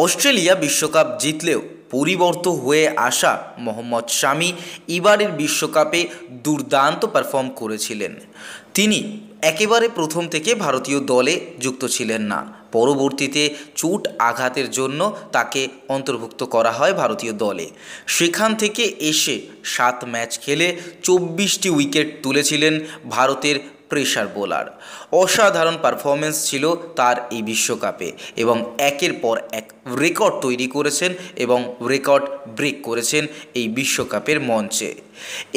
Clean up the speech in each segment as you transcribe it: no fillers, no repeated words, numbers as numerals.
Australia বিশ্বকাপ জিতলেও পরিবর্তন হয়ে আসা মোহাম্মদ শামি এবারের বিশ্বকাপে দুর্দান্ত পারফর্ম করেছিলেন। তিনি একেবারে প্রথম থেকে ভারতীয় দলে যুক্ত ছিলেন না। পরবর্তীতে চোট আঘাতের জন্য তাকে অন্তর্ভুক্ত করা হয় ভারতীয় দলে। সেখান থেকে এসে 7 ম্যাচ খেলে 24টি উইকেট তুলেছিলেন ভারতের প্রেসার বোলার। অসাধারণ পারফরমেন্স ছিল তার এই বিশ্বকাপে এবং একের পর এক রেকর্ড তৈরি করেছেন এবং রেকর্ড ব্রেক করেছেন এই বিশ্বকাপের মঞ্চে।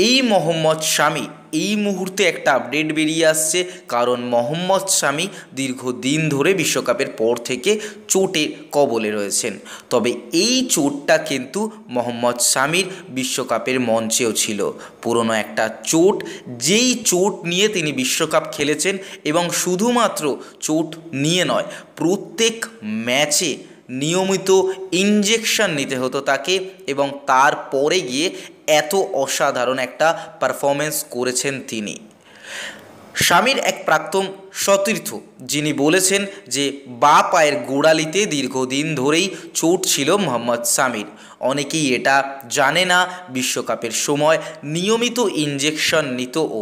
এই মোহাম্মদ শামি এই মুহূর্তে একটা আপডেট বেরিয়ে আসছে, কারণ মোহাম্মদ শামি দীর্ঘদিন ধরে বিশ্বকাপের পর থেকে চোটের কবলে রয়েছেন। তবে এই চোটটা কিন্তু মোহাম্মদ শামির বিশ্বকাপের মঞ্চেও ছিল পুরনো একটা চোট, যেই চোট নিয়ে তিনি বিশ্বকাপ খেলেছেন এবং শুধুমাত্র চোট নিয়ে নয়, প্রত্যেক ম্যাচে নিয়মিত ইনজেকশন নিতে হতো তাকে এবং তারপরে গিয়ে এত অসাধারণ একটা পারফরমেন্স করেছেন তিনি। শামির এক প্রাক্তন সতীর্থ যিনি বলেছেন যে বাঁ পায়ের গোড়ালিতে দীর্ঘদিন ধরেই চোট ছিল মোহাম্মদ শামির। অনেকেই এটা জানে না, বিশ্বকাপের সময় নিয়মিত ইনজেকশন নিত ও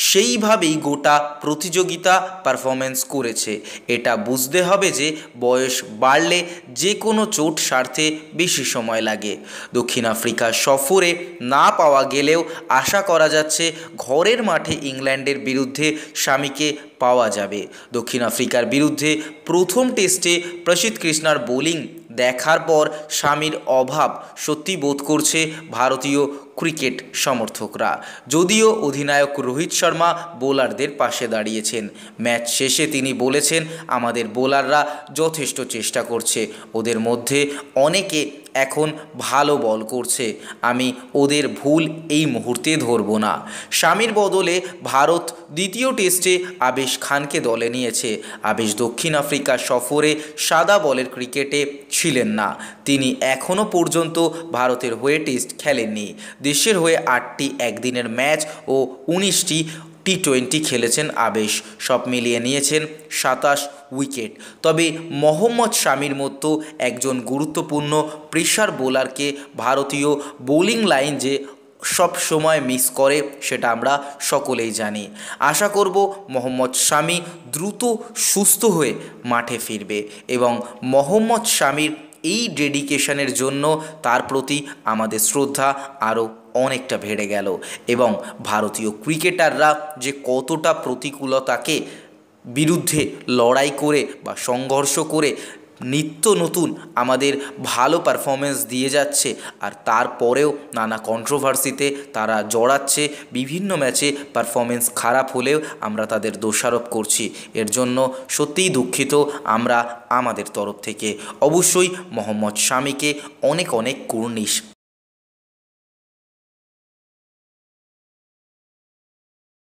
সেইভাবেই গোটা প্রতিযোগিতা পারফরমেন্স করেছে। এটা বুঝতে হবে যে বয়স বাড়লে যে কোনো চোট সারতে বেশি সময় লাগে। দক্ষিণ আফ্রিকা সফরে না পাওয়া গেলেও আশা করা যাচ্ছে ঘরের মাঠে ইংল্যান্ডের বিরুদ্ধে শামিকে পাওয়া যাবে। দক্ষিণ আফ্রিকার বিরুদ্ধে প্রথম টেস্টে প্রসিদ্ধ কৃষ্ণার বোলিং দেখার পর শামির অভাব সত্যি বোধ করছে ভারতীয় ক্রিকেট সমর্থকরা। যদিও অধিনায়ক রোহিত শর্মা বোলারদের পাশে দাঁড়িয়েছেন, ম্যাচ শেষে তিনি বলেছেন আমাদের বোলাররা যথেষ্ট চেষ্টা করছে, ওদের মধ্যে অনেকে এখন ভালো বল করছে, আমি ওদের ভুল এই মুহূর্তে ধরব না। শামির বদলে ভারত দ্বিতীয় টেস্টে আবেশ খানকে দলে নিয়েছে। আবেশ দক্ষিণ আফ্রিকা সফরে সাদা বলের ক্রিকেটে ছিলেন না, তিনি এখনও পর্যন্ত ভারতের হয়ে টেস্ট খেলেননি। দেশের হয়ে 8টি একদিনের ম্যাচ ও 19টি টি20 খেলেছেন আবেশ, সব মিলিয়ে নিয়েছেন 27 উইকেট। তবে মোহাম্মদ শামির মতো একজন গুরুত্বপূর্ণ প্রেসার বোলারকে ভারতীয় বোলিং লাইন যে সব সময় মিস করে সেটা আমরা সকলেই জানি। আশা করব মোহাম্মদ শামি দ্রুত সুস্থ হয়ে মাঠে ফিরবে এবং মোহাম্মদ শামির এই ডেডিকেশনের জন্য তার প্রতি আমাদের শ্রদ্ধা আরও অনেকটা বেড়ে গেল এবং ভারতীয় ক্রিকেটাররা যে কতটা প্রতিকূলতাকে বিরুদ্ধে লড়াই করে বা সংঘর্ষ করে নিত্য নতুন আমাদের ভালো পারফরমেন্স দিয়ে যাচ্ছে, আর তারপরেও নানা কন্ট্রোভার্সিতে তারা জড়াচ্ছে। বিভিন্ন ম্যাচে পারফরমেন্স খারাপ হলেও আমরা তাদের দোষারোপ করছি, এর জন্য সত্যিই দুঃখিত আমরা আমাদের তরফ থেকে। অবশ্যই মোহাম্মদ শামিকে অনেক অনেক কুর্নিশ।